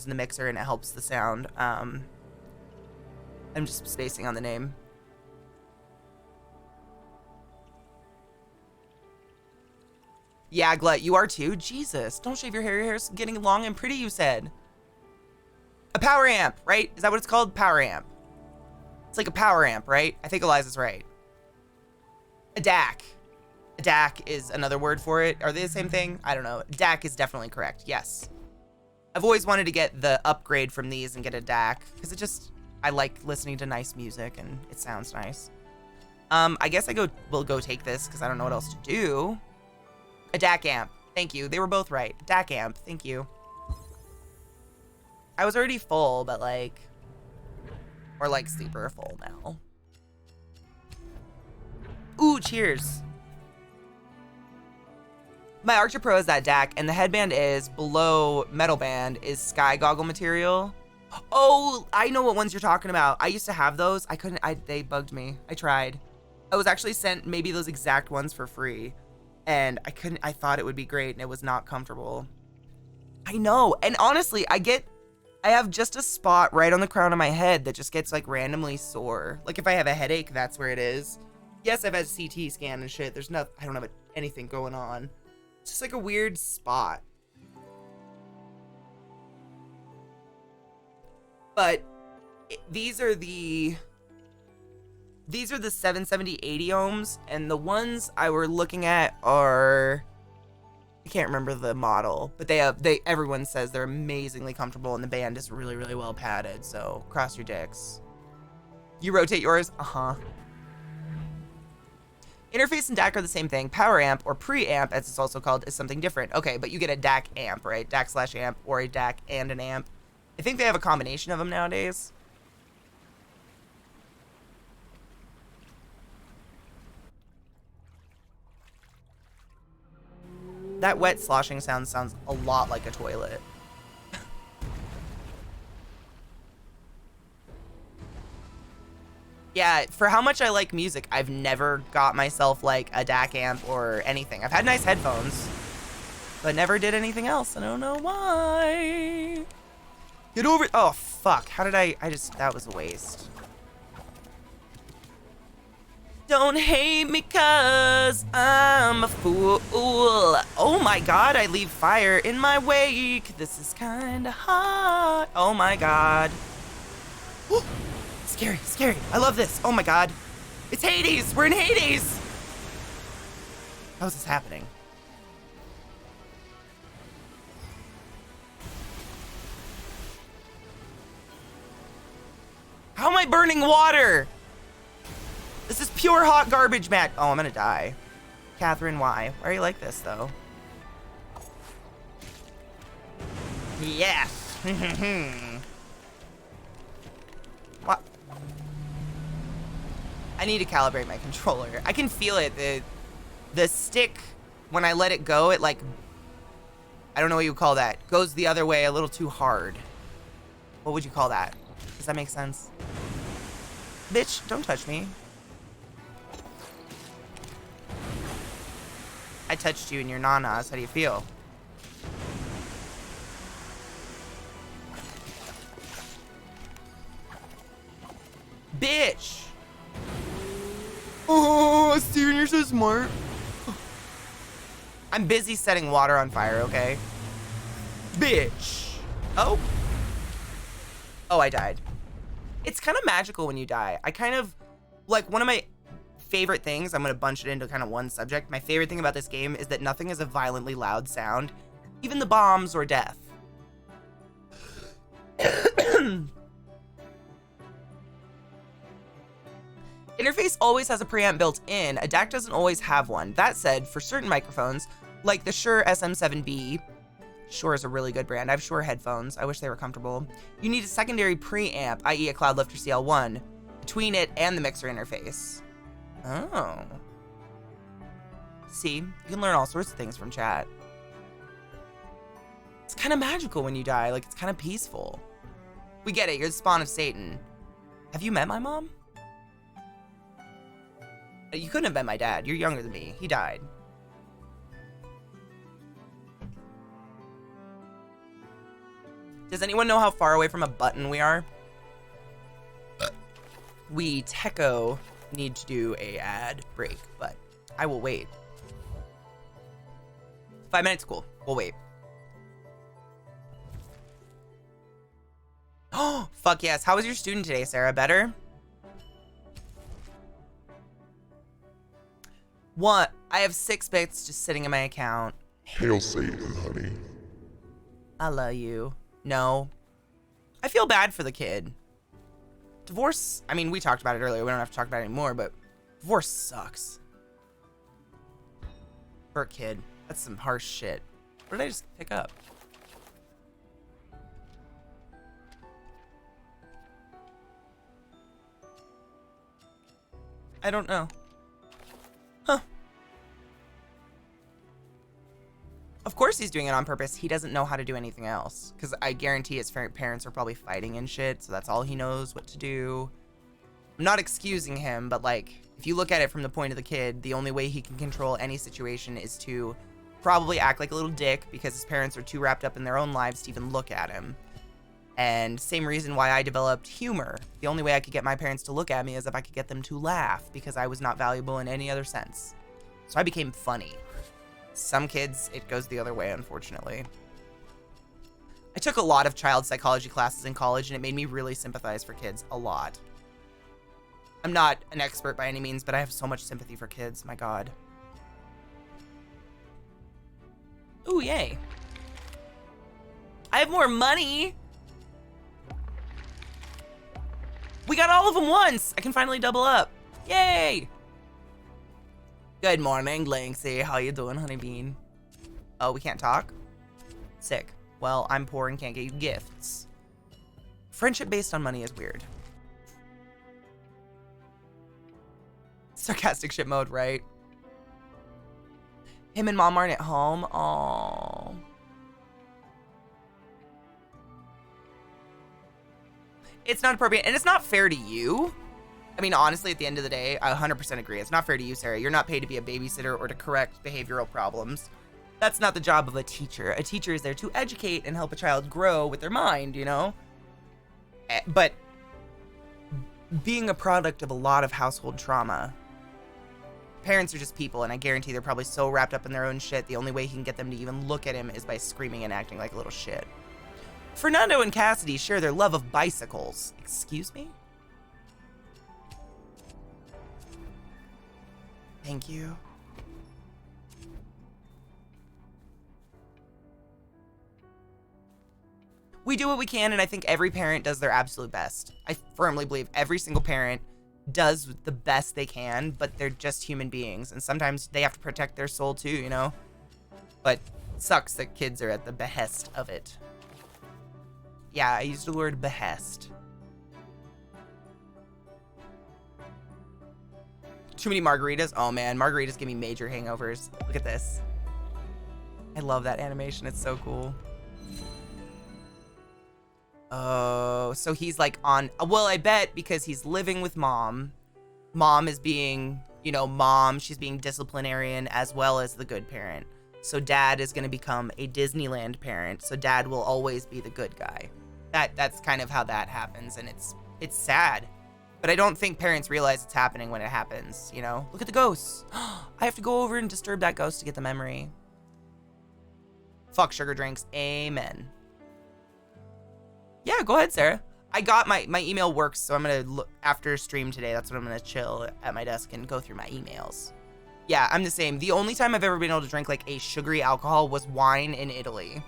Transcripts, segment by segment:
in the mixer and it helps the sound. I'm just spacing on the name. Yeah, Glut, you are too? Jesus, don't shave your hair. Your hair's getting long and pretty, you said. A power amp, right? Is that what it's called? Power amp. It's like a power amp, right? I think Eliza's right. A DAC. A DAC is another word for it. Are they the same thing? I don't know. DAC is definitely correct, yes. I've always wanted to get the upgrade from these and get a DAC, because it just, I like listening to nice music and it sounds nice. I guess we'll go take this because I don't know what else to do. A DAC amp. Thank you. They were both right. DAC amp. Thank you. I was already full, but like, or like super full now. Ooh, cheers. My Arctic Pro is that DAC, and the headband is below metal band is sky goggle material. Oh, I know what ones you're talking about. I used to have those. They bugged me. I tried. I was actually sent maybe those exact ones for free. And I thought it would be great, and it was not comfortable. I know, and honestly, I have just a spot right on the crown of my head that just gets like randomly sore. Like if I have a headache, that's where it is. Yes, I've had a CT scan and shit. I don't have anything going on. It's just like a weird spot. But these are the 770 80 ohms, and the ones I were looking at are, I can't remember the model, but everyone says they're amazingly comfortable, and the band is really, really well padded, so cross your dicks. You rotate yours? Uh-huh. Interface and DAC are the same thing. Power amp, or preamp as it's also called, is something different. Okay, but you get a DAC amp, right? DAC/amp, or a DAC and an amp. I think they have a combination of them nowadays. That wet sloshing sound sounds a lot like a toilet. Yeah, for how much I like music, I've never got myself like a DAC amp or anything. I've had nice headphones, but never did anything else. I don't know why. Get over it. Oh, fuck. How did that was a waste. Don't hate me cause I'm a fool. Oh my god, I leave fire in my wake. This is kinda hot. Oh my god. Woo. Scary, scary. I love this. Oh my god. It's Hades. We're in Hades. How is this happening? How am I burning water? This is pure hot garbage, Matt. Oh, I'm gonna die. Catherine, why? Why are you like this, though? Yes. What? I need to calibrate my controller. I can feel it. The stick, when I let it go, it like, I don't know what you would call that, goes the other way a little too hard. What would you call that? Does that make sense? Bitch, don't touch me. I touched you in your nanas. How do you feel? Bitch! Oh, Steven, you're so smart. I'm busy setting water on fire, okay? Bitch! Oh? Oh, I died. It's kind of magical when you die. I kind of, like, one of my favorite things, I'm gonna bunch it into kind of one subject. My favorite thing about this game is that nothing is a violently loud sound, even the bombs or death. Interface always has a preamp built in. A DAC doesn't always have one. That said, for certain microphones, like the Shure SM7B, Shure is a really good brand. I have Shure headphones. I wish they were comfortable. You need a secondary preamp, i.e. a Cloudlifter CL1, between it and the mixer interface. Oh. See, you can learn all sorts of things from chat. It's kind of magical when you die. Like, it's kind of peaceful. We get it. You're the spawn of Satan. Have you met my mom? You couldn't have met my dad. You're younger than me. He died. Does anyone know how far away from a button we are? We techo need to do a ad break, but I will wait. 5 minutes, cool. We'll wait. Oh, fuck yes. How was your student today, Sarah? Better? What? I have 6 bits just sitting in my account. Hail Satan, honey. I love you. No. I feel bad for the kid. Divorce, I mean, we talked about it earlier. We don't have to talk about it anymore, but divorce sucks. For a kid. That's some harsh shit. What did I just pick up? I don't know. Huh. Of course he's doing it on purpose. He doesn't know how to do anything else. Because I guarantee his parents are probably fighting and shit, so that's all he knows what to do. I'm not excusing him, but like, if you look at it from the point of the kid, the only way he can control any situation is to probably act like a little dick because his parents are too wrapped up in their own lives to even look at him. And same reason why I developed humor. The only way I could get my parents to look at me is if I could get them to laugh because I was not valuable in any other sense. So I became funny. Some kids, it goes the other way, unfortunately. I took a lot of child psychology classes in college and it made me really sympathize for kids a lot. I'm not an expert by any means, but I have so much sympathy for kids, my God. Ooh, yay. I have more money. We got all of them once. I can finally double up. Yay. Good morning, Lanksy. How you doing, honeybean? Oh, we can't talk? Sick. Well, I'm poor and can't get you gifts. Friendship based on money is weird. Sarcastic shit mode, right? Him and mom aren't at home. Aww. It's not appropriate, and it's not fair to you. I mean, honestly, at the end of the day, I 100% agree. It's not fair to you, Sarah. You're not paid to be a babysitter or to correct behavioral problems. That's not the job of a teacher. A teacher is there to educate and help a child grow with their mind, you know? But being a product of a lot of household trauma, parents are just people, and I guarantee they're probably so wrapped up in their own shit, the only way he can get them to even look at him is by screaming and acting like a little shit. Fernando and Cassidy share their love of bicycles. Excuse me? Thank you. We do what we can, and I think every parent does their absolute best. I firmly believe every single parent does the best they can, but they're just human beings, and sometimes they have to protect their soul too, you know? But it sucks that kids are at the behest of it. Yeah, I used the word behest. Too many margaritas? Oh man, margaritas give me major hangovers. Look at this. I love that animation, it's so cool. Oh, so he's like on, well, I bet because he's living with mom. Mom is being, you know, mom, she's being disciplinarian as well as the good parent. So dad is gonna become a Disneyland parent, so dad will always be the good guy. That's kind of how that happens, and it's sad. But I don't think parents realize it's happening when it happens, you know? Look at the ghosts. I have to go over and disturb that ghost to get the memory. Fuck sugar drinks, amen. Yeah, go ahead, Sarah. I got my email works, so I'm gonna look after stream today. That's when I'm gonna chill at my desk and go through my emails. Yeah, I'm the same. The only time I've ever been able to drink like a sugary alcohol was wine in Italy.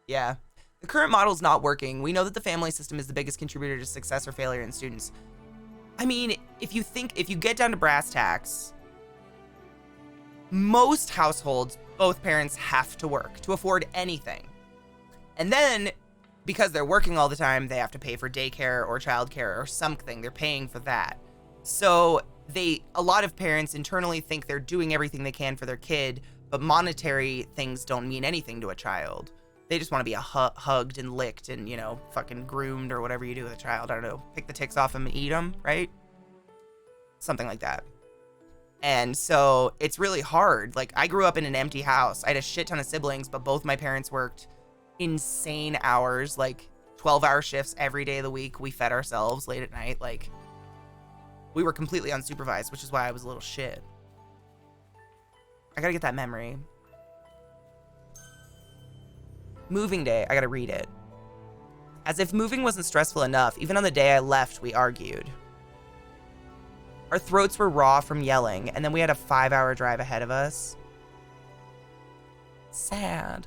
Yeah. The current model is not working. We know that the family system is the biggest contributor to success or failure in students. I mean, if you get down to brass tacks, most households, both parents have to work to afford anything. And then, because they're working all the time, they have to pay for daycare or childcare or something. They're paying for that. So a lot of parents internally think they're doing everything they can for their kid, but monetary things don't mean anything to a child. They just want to be hugged and licked and, you know, fucking groomed or whatever you do with a child. I don't know. Pick the ticks off them and eat them, right? Something like that. And so it's really hard. Like, I grew up in an empty house. I had a shit ton of siblings, but both my parents worked insane hours, like 12-hour shifts every day of the week. We fed ourselves late at night. Like, we were completely unsupervised, which is why I was a little shit. I gotta get that memory. Moving day, I gotta read it. As if moving wasn't stressful enough, even on the day I left, we argued. Our throats were raw from yelling, and then we had a 5-hour drive ahead of us. Sad.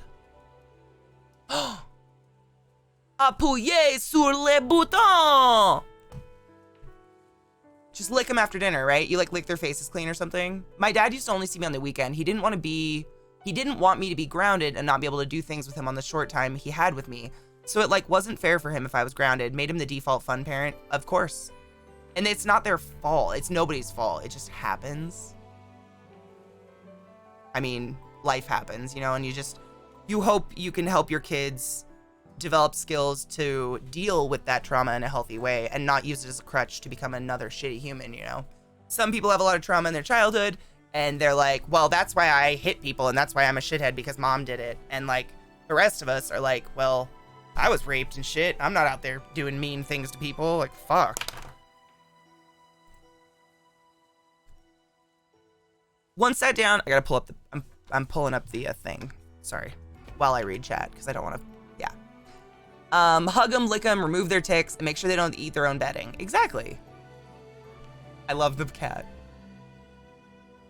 Appuyez sur le bouton! Just lick them after dinner, right? You like lick their faces clean or something? My dad used to only see me on the weekend. He didn't want me to be grounded and not be able to do things with him on the short time he had with me. So it like wasn't fair for him if I was grounded. Made him the default fun parent, of course. And it's not their fault. It's nobody's fault. It just happens. I mean, life happens, you know, and you hope you can help your kids develop skills to deal with that trauma in a healthy way and not use it as a crutch to become another shitty human, you know? Some people have a lot of trauma in their childhood and they're like, well, that's why I hit people and that's why I'm a shithead because mom did it. And like the rest of us are like, well, I was raped and shit. I'm not out there doing mean things to people. Like, fuck. Once sat down, I gotta pull up the, I'm pulling up the thing. Sorry. While I read chat, because I don't want to, yeah. Hug them, lick them, remove their ticks, and make sure they don't eat their own bedding. Exactly. I love the cat.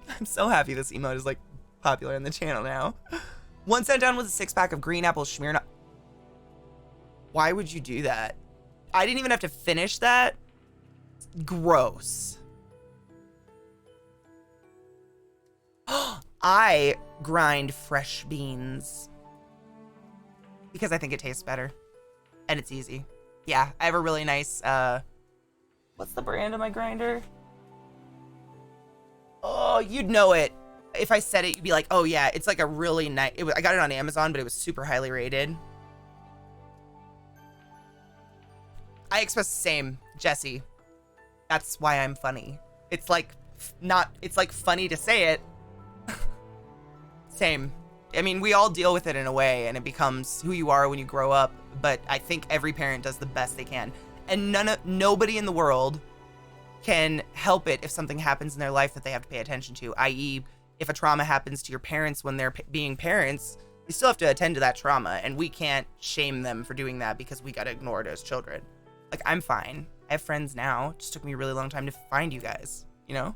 I'm so happy this emote is like popular in the channel now. One sat down with a 6-pack of green apple Smirnoff. Why would you do that? I didn't even have to finish that. Gross. I grind fresh beans because I think it tastes better and it's easy. Yeah, I have a really nice, what's the brand of my grinder? Oh, you'd know it. If I said it, you'd be like, oh yeah, it's like a really nice, I got it on Amazon, but it was super highly rated. I express the same, Jesse. That's why I'm funny. It's like, it's like funny to say it. Same. I mean, we all deal with it in a way and it becomes who you are when you grow up, but I think every parent does the best they can. And nobody in the world can help it if something happens in their life that they have to pay attention to, i.e. if a trauma happens to your parents when they're being parents, you still have to attend to that trauma, and we can't shame them for doing that because we gotta ignore it as children. Like, I'm fine. I have friends now. It just took me a really long time to find you guys, you know?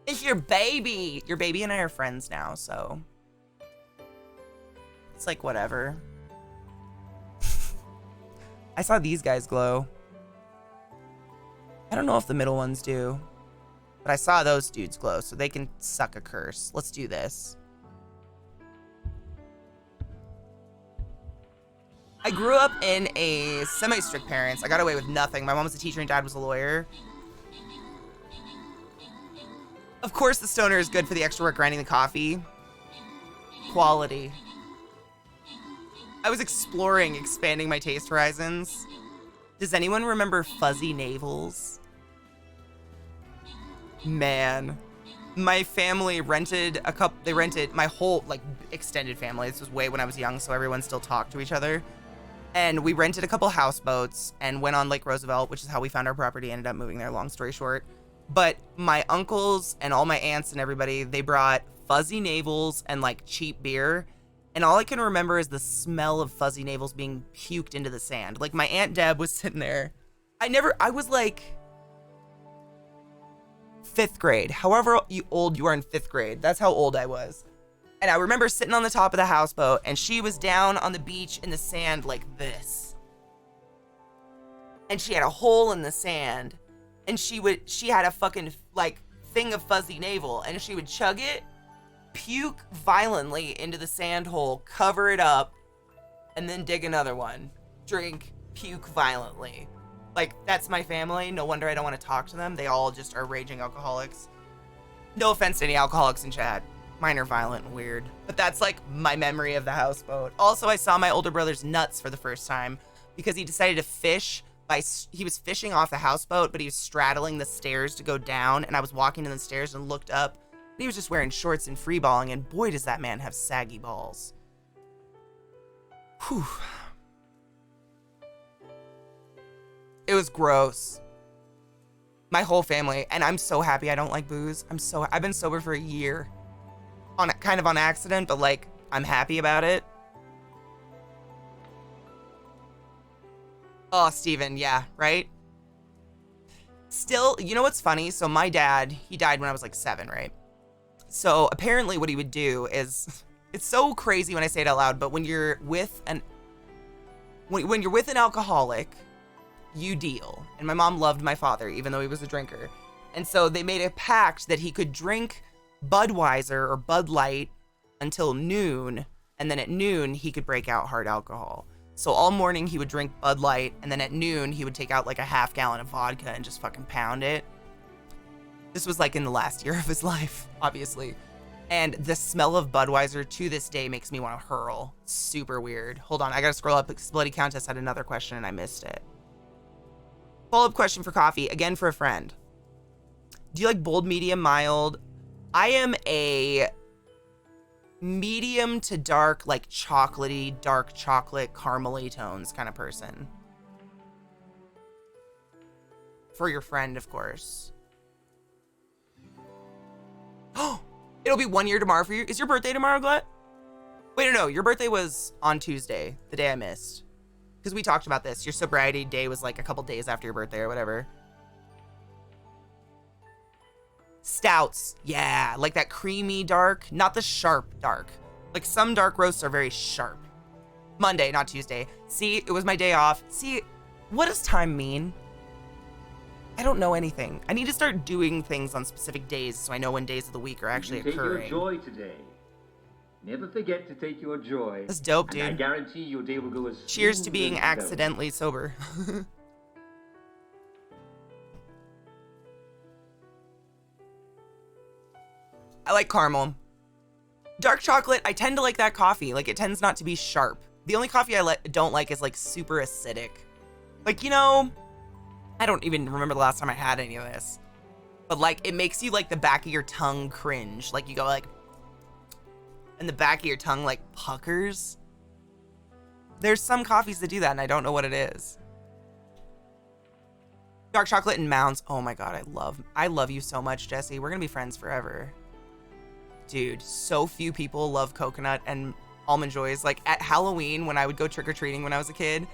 It's your baby. Your baby and I are friends now, so it's like whatever. I saw these guys glow. I don't know if the middle ones do, but I saw those dudes glow, so they can suck a curse. Let's do this. I grew up in a semi-strict parents. I got away with nothing. My mom was a teacher and dad was a lawyer. Of course the stoner is good for the extra work grinding the coffee. Quality. I was expanding my taste horizons. Does anyone remember fuzzy navels? Man. My family rented my whole, like, extended family. This was way when I was young, so everyone still talked to each other. And we rented a couple houseboats and went on Lake Roosevelt, which is how we found our property, ended up moving there, long story short. But my uncles and all my aunts and everybody, they brought fuzzy navels and like cheap beer. And all I can remember is the smell of fuzzy navels being puked into the sand. Like my Aunt Deb was sitting there. I was like 5th grade. However old you are in 5th grade, that's how old I was. And I remember sitting on the top of the houseboat and she was down on the beach in the sand like this. And she had a hole in the sand. And she had a fucking, like, thing of fuzzy navel, and she would chug it, puke violently into the sand hole, cover it up, and then dig another one. Drink, puke violently. Like, that's my family. No wonder I don't want to talk to them. They all just are raging alcoholics. No offense to any alcoholics in chat. Mine are violent and weird. But that's, like, my memory of the houseboat. Also, I saw my older brother's nuts for the first time because he decided to fish He was fishing off the houseboat, but he was straddling the stairs to go down, and I was walking down the stairs and looked up, and he was just wearing shorts and freeballing, and boy, does that man have saggy balls. Whew. It was gross. My whole family, and I'm so happy I don't like booze. I've been sober for a year. Kind of on accident, but like, I'm happy about it. Oh, Steven, yeah, right? Still, you know what's funny? So my dad, he died when I was like 7, right? So apparently what he would do is, it's so crazy when I say it out loud, but when you're with an alcoholic, you deal. And my mom loved my father, even though he was a drinker. And so they made a pact that he could drink Budweiser or Bud Light until noon, and then at noon he could break out hard alcohol. So all morning he would drink Bud Light, and then at noon he would take out like a half gallon of vodka and just fucking pound it. This was like in the last year of his life, obviously. And the smell of Budweiser to this day makes me want to hurl. Super weird. Hold on, I gotta scroll up. Bloody Countess had another question and I missed it. Follow-up question for coffee, again for a friend. Do you like bold, medium, mild? I am a medium to dark, like chocolatey, dark chocolate, caramely tones kind of person. For your friend, of course. Oh, it'll be 1 year tomorrow for you. Is your birthday tomorrow, Glut? Wait, no, your birthday was on Tuesday, the day I missed. Because we talked about this. Your sobriety day was like a couple days after your birthday or whatever. Stouts, yeah, like that creamy dark, not the sharp dark. Like some dark roasts are very sharp. Monday, not Tuesday. See, it was my day off. See, what does time mean? I don't know anything. I need to start doing things on specific days so I know when days of the week are actually occurring. Take your joy today. Never forget to take your joy. That's dope, dude. And I guarantee your day will go as cheers to smooth being as accidentally sober. I like caramel. Dark chocolate, I tend to like that coffee. Like, it tends not to be sharp. The only coffee I don't like is, like, super acidic. Like, you know, I don't even remember the last time I had any of this. But, like, it makes you, like, the back of your tongue cringe. Like, you go, like, and the back of your tongue, like, puckers. There's some coffees that do that, and I don't know what it is. Dark chocolate and mounds. Oh, my God, I love you so much, Jesse. We're gonna be friends forever. Dude, so few people love coconut and almond joys. Like at Halloween, when I would go trick-or-treating when I was a kid,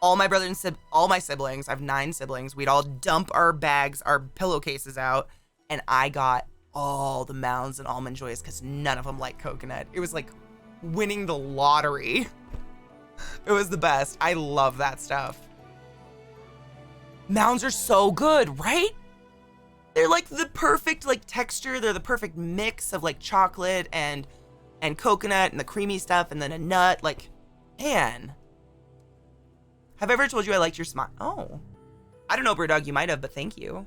all my brothers and all my siblings, I have 9 siblings, we'd all dump our bags, our pillowcases out, and I got all the mounds and almond joys because none of them like coconut. It was like winning the lottery. It was the best. I love that stuff. Mounds are so good, right? They're like the perfect like texture. They're the perfect mix of like chocolate and coconut and the creamy stuff and then a nut. Like, man. Have I ever told you I liked your smile? Oh. I don't know, Brewdog, you might have, but thank you.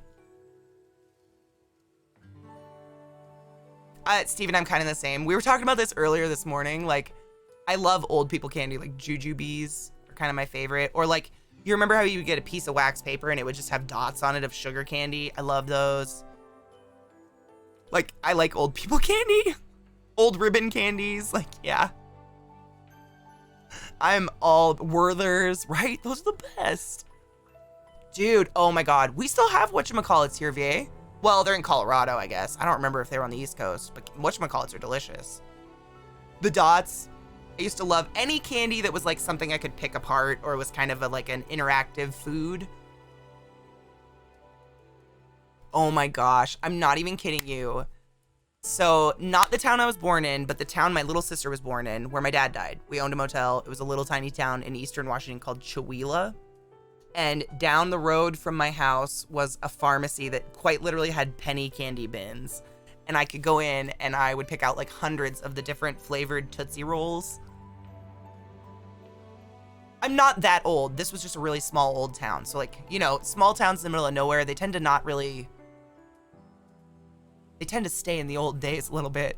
Steven, I'm kind of the same. We were talking about this earlier this morning. Like, I love old people candy. Like, jujubes are kind of my favorite. Or like, you remember how you would get a piece of wax paper and it would just have dots on it of sugar candy? I love those. Like, I like old people candy. Old ribbon candies. Like, yeah. I'm all Werther's, right? Those are the best. Dude, oh my God. We still have whatchamacallits here, VA. Well, they're in Colorado, I guess. I don't remember if they were on the East Coast, but whatchamacallits are delicious. The dots. I used to love any candy that was like something I could pick apart or was kind of like an interactive food. Oh my gosh, I'm not even kidding you. So not the town I was born in, but the town my little sister was born in, where my dad died. We owned a motel. It was a little tiny town in eastern Washington called Chewelah. And down the road from my house was a pharmacy that quite literally had penny candy bins. And I could go in and I would pick out like hundreds of the different flavored Tootsie Rolls. I'm not that old. This was just a really small old town. So like, you know, small towns in the middle of nowhere, they tend to not really, they tend to stay in the old days a little bit.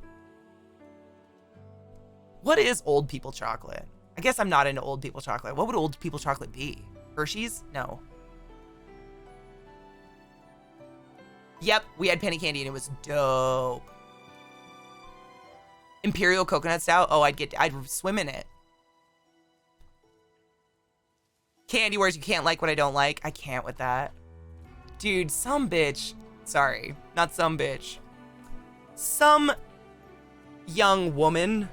What is old people chocolate? I guess I'm not into old people chocolate. What would old people chocolate be? Hershey's? No. Yep, we had penny candy and it was dope. Imperial coconut stout. Oh, I'd swim in it. Candy wars, you can't like what I don't like. I can't with that. Dude, some bitch. Sorry, not some bitch. Some young woman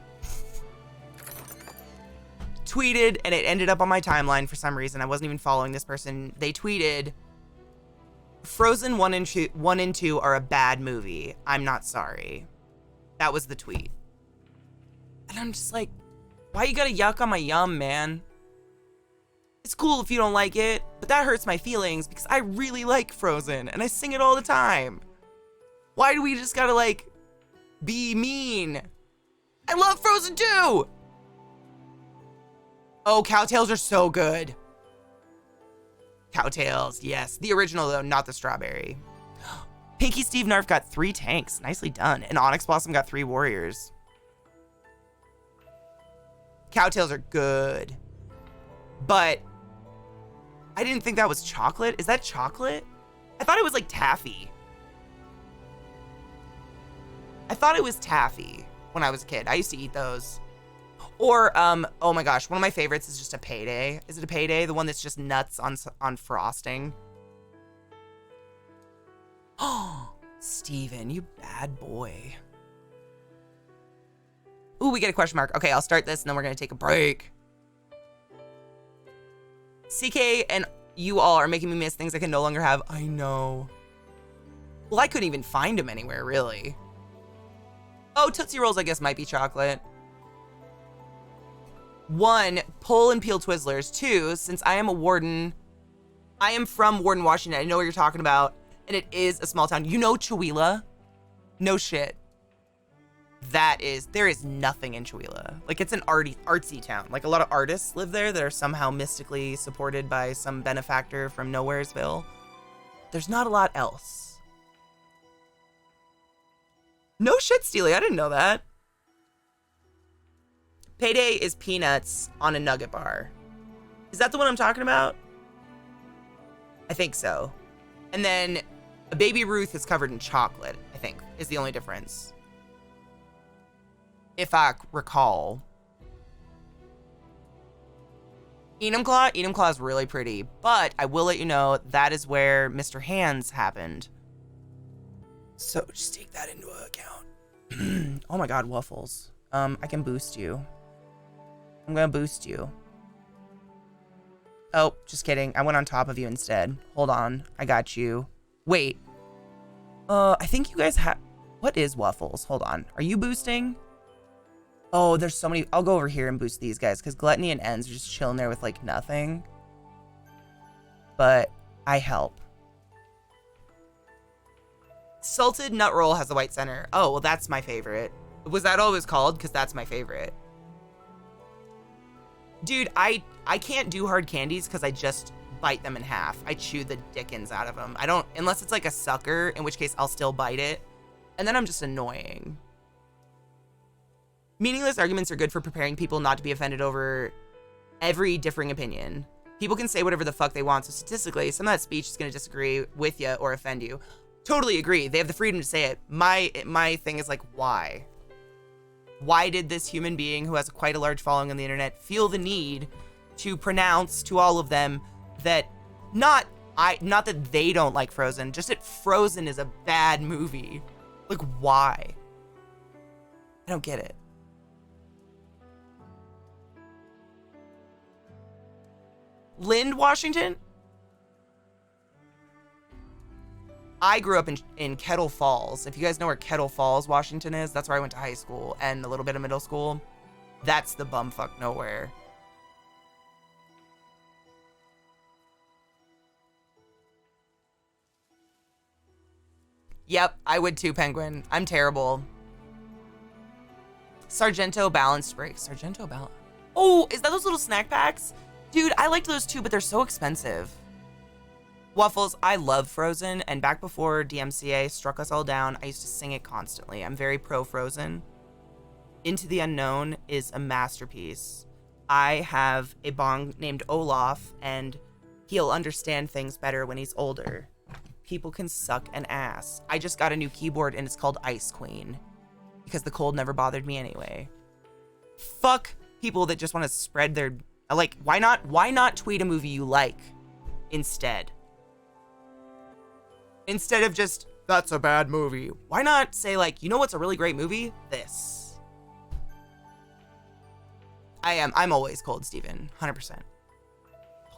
tweeted, and it ended up on my timeline for some reason. I wasn't even following this person. They tweeted, Frozen 1 and 2 are a bad movie. I'm not sorry. That was the tweet. And I'm just like, why you gotta yuck on my yum, man? It's cool if you don't like it, but that hurts my feelings because I really like Frozen and I sing it all the time. Why do we just gotta, like, be mean? I love Frozen 2! Oh, Cowtails are so good. Cowtails, yes. The original, though, not the strawberry. Pinky Steve Narf got 3 tanks. Nicely done. And Onyx Blossom got 3 warriors. Cowtails are good. But I didn't think that was chocolate. Is that chocolate? I thought it was like taffy. I thought it was taffy when I was a kid. I used to eat those. Or, oh my gosh, one of my favorites is just a Payday. Is it a Payday? The one that's just nuts on frosting. Oh, Steven, you bad boy. Ooh, we get a question mark. Okay, I'll start this and then we're gonna take a break. CK and you all are making me miss things I can no longer have. I know. Well, I couldn't even find them anywhere, really. Oh, Tootsie Rolls, I guess, might be chocolate. 1, pull and peel Twizzlers. 2, since I am a warden, I am from Warden, Washington. I know what you're talking about. And it is a small town. You know Chewelah? No shit. There is nothing in Chewelah. Like, it's an artsy town. Like, a lot of artists live there that are somehow mystically supported by some benefactor from Nowheresville. There's not a lot else. No shit, Steely. I didn't know that. Payday is peanuts on a nugget bar. Is that the one I'm talking about? I think so. And then a Baby Ruth is covered in chocolate, I think, is the only difference. If I recall. Enum Claw is really pretty, but I will let you know that is where Mr. Hands happened. So just take that into account. Oh my god, Waffles. I can boost you. I'm gonna boost you. Oh, just kidding. I went on top of you instead. Hold on. I got you. Wait. I think you guys have... What is Waffles? Hold on. Are you boosting? Oh, there's so many... I'll go over here and boost these guys, because Gluttony and Ends are just chilling there with, like, nothing. But I help. Salted Nut Roll has a white center. Oh, well, that's my favorite. Was that all it was called? Because that's my favorite. Dude, I can't do hard candies because I just bite them in half. I chew the dickens out of them. I don't, unless it's like a sucker, in which case I'll still bite it. And then I'm just annoying. Meaningless arguments are good for preparing people not to be offended over every differing opinion. People can say whatever the fuck they want, so statistically, some of that speech is going to disagree with you or offend you. Totally agree. They have the freedom to say it. My thing is like, why? Why did this human being who has quite a large following on the internet feel the need to pronounce to all of them that not that they don't like Frozen, just that Frozen is a bad movie? Like, why? I don't get it. Lind, Washington? I grew up in Kettle Falls. If you guys know where Kettle Falls, Washington is, that's where I went to high school and a little bit of middle school. That's the bumfuck nowhere. Yep, I would too, Penguin. I'm terrible. Sargento Balanced Breaks. Sargento Balance. Oh, is that those little snack packs? Dude, I liked those too, but they're so expensive. Waffles, I love Frozen, and back before DMCA struck us all down, I used to sing it constantly. I'm very pro Frozen. Into the Unknown is a masterpiece. I have a bong named Olaf, and he'll understand things better when he's older. People can suck an ass. I just got a new keyboard and it's called Ice Queen because the cold never bothered me anyway. Fuck people that just want to spread their, like, why not tweet a movie you like instead? Instead of just, that's a bad movie. Why not say, like, you know what's a really great movie? This. I'm always cold, Steven. 100%.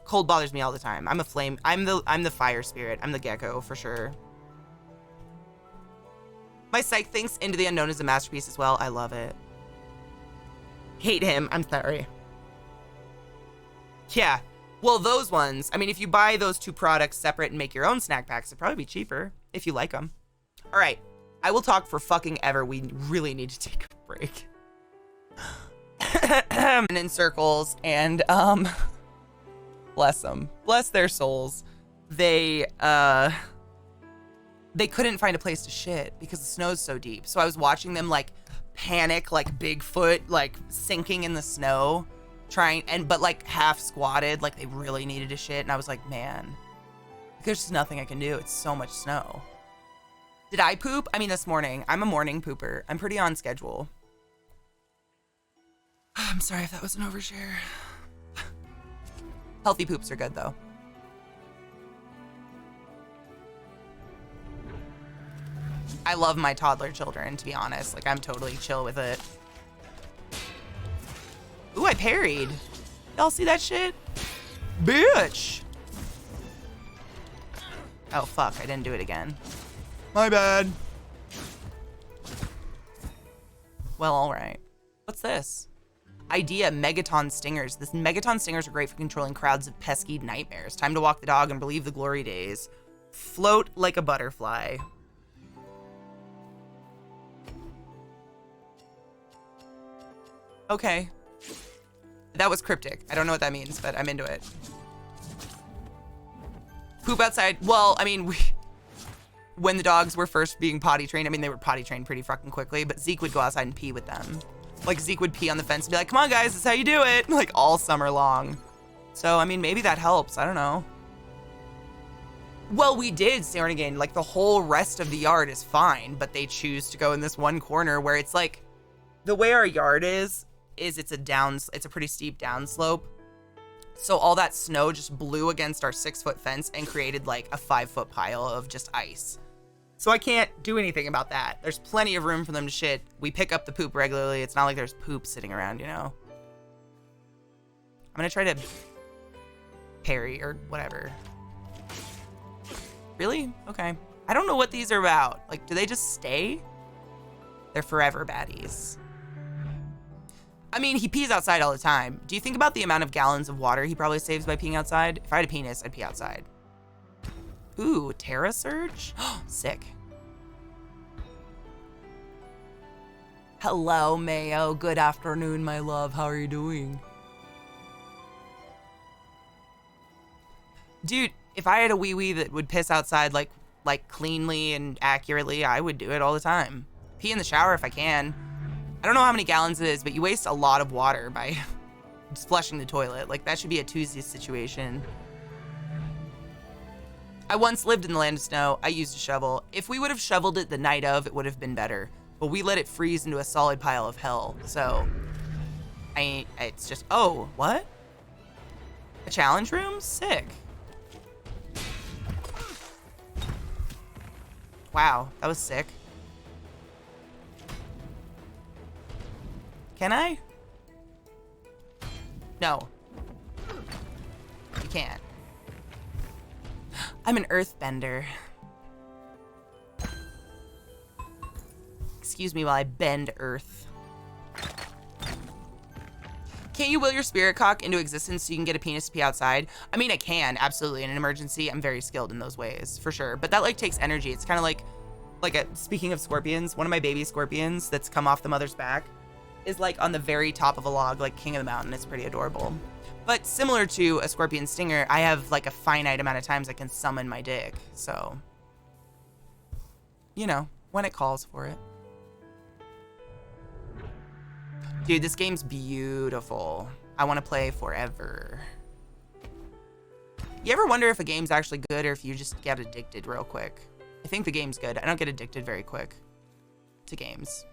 Cold bothers me all the time. I'm a flame. I'm the fire spirit. I'm the gecko for sure. My psych thinks Into the Unknown is a masterpiece as well. I love it. Hate him. I'm sorry. Yeah. Well, those ones, I mean, if you buy those two products separate and make your own snack packs, it'd probably be cheaper if you like them. All right. I will talk for fucking ever. We really need to take a break. And in circles, and bless them. Bless their souls. They couldn't find a place to shit because the snow's so deep. So I was watching them like panic, like Bigfoot, like sinking in the snow, but like half squatted, like they really needed to shit. And I was like, man, there's just nothing I can do. It's so much snow. Did I poop? I mean, this morning. I'm a morning pooper. I'm pretty on schedule. I'm sorry if that was an overshare. Healthy poops are good, though. I love my toddler children, to be honest. Like, I'm totally chill with it. Ooh, I parried. Y'all see that shit? Bitch! Oh, fuck. I didn't do it again. My bad. Well, alright. What's this? Idea, Megaton Stingers. This Megaton Stingers are great for controlling crowds of pesky nightmares. Time to walk the dog and relieve the glory days. Float like a butterfly. Okay. That was cryptic. I don't know what that means, but I'm into it. Poop outside. Well, I mean, when the dogs were first being potty trained, I mean, they were potty trained pretty fucking quickly, but Zeke would go outside and pee with them. Like, Zeke would pee on the fence and be like, come on, guys, this is how you do it. Like, all summer long. So, I mean, maybe that helps. I don't know. Well, we did, Serenagain. Like, the whole rest of the yard is fine, but they choose to go in this one corner where it's like, the way our yard is it's a pretty steep downslope. So all that snow just blew against our 6-foot fence and created like a 5-foot pile of just ice. So I can't do anything about that. There's plenty of room for them to shit. We pick up the poop regularly. It's not like there's poop sitting around, you know? I'm gonna try to parry or whatever. Really? Okay. I don't know what these are about. Like, do they just stay? They're forever baddies. I mean, he pees outside all the time. Do you think about the amount of gallons of water he probably saves by peeing outside? If I had a penis, I'd pee outside. Ooh, Terra Surge? Sick. Hello, Mayo. Good afternoon, my love. How are you doing? Dude, if I had a wee-wee that would piss outside like cleanly and accurately, I would do it all the time. Pee in the shower if I can. I don't know how many gallons it is, but you waste a lot of water by just flushing the toilet. Like, that should be a Tuesday situation. I once lived in the land of snow. I used a shovel. If we would have shoveled it the night of, it would have been better. But we let it freeze into a solid pile of hell. So, it's just, oh, what? A challenge room? Sick. Wow, that was sick. Can I? No. You can't. I'm an earthbender. Excuse me while I bend earth. Can't you will your spirit cock into existence so you can get a penis to pee outside? I mean, I can, absolutely. In an emergency, I'm very skilled in those ways, for sure. But that, like, takes energy. It's kind of like speaking of scorpions, one of my baby scorpions that's come off the mother's back is, like, on the very top of a log, like king of the mountain. It's pretty adorable. But similar to a scorpion stinger, I have, like, a finite amount of times I can summon my dick. So, you know, when it calls for it. Dude, this game's beautiful. I want to play forever. You ever wonder if a game's actually good or if you just get addicted real quick? I think the game's good. I don't get addicted very quick to games.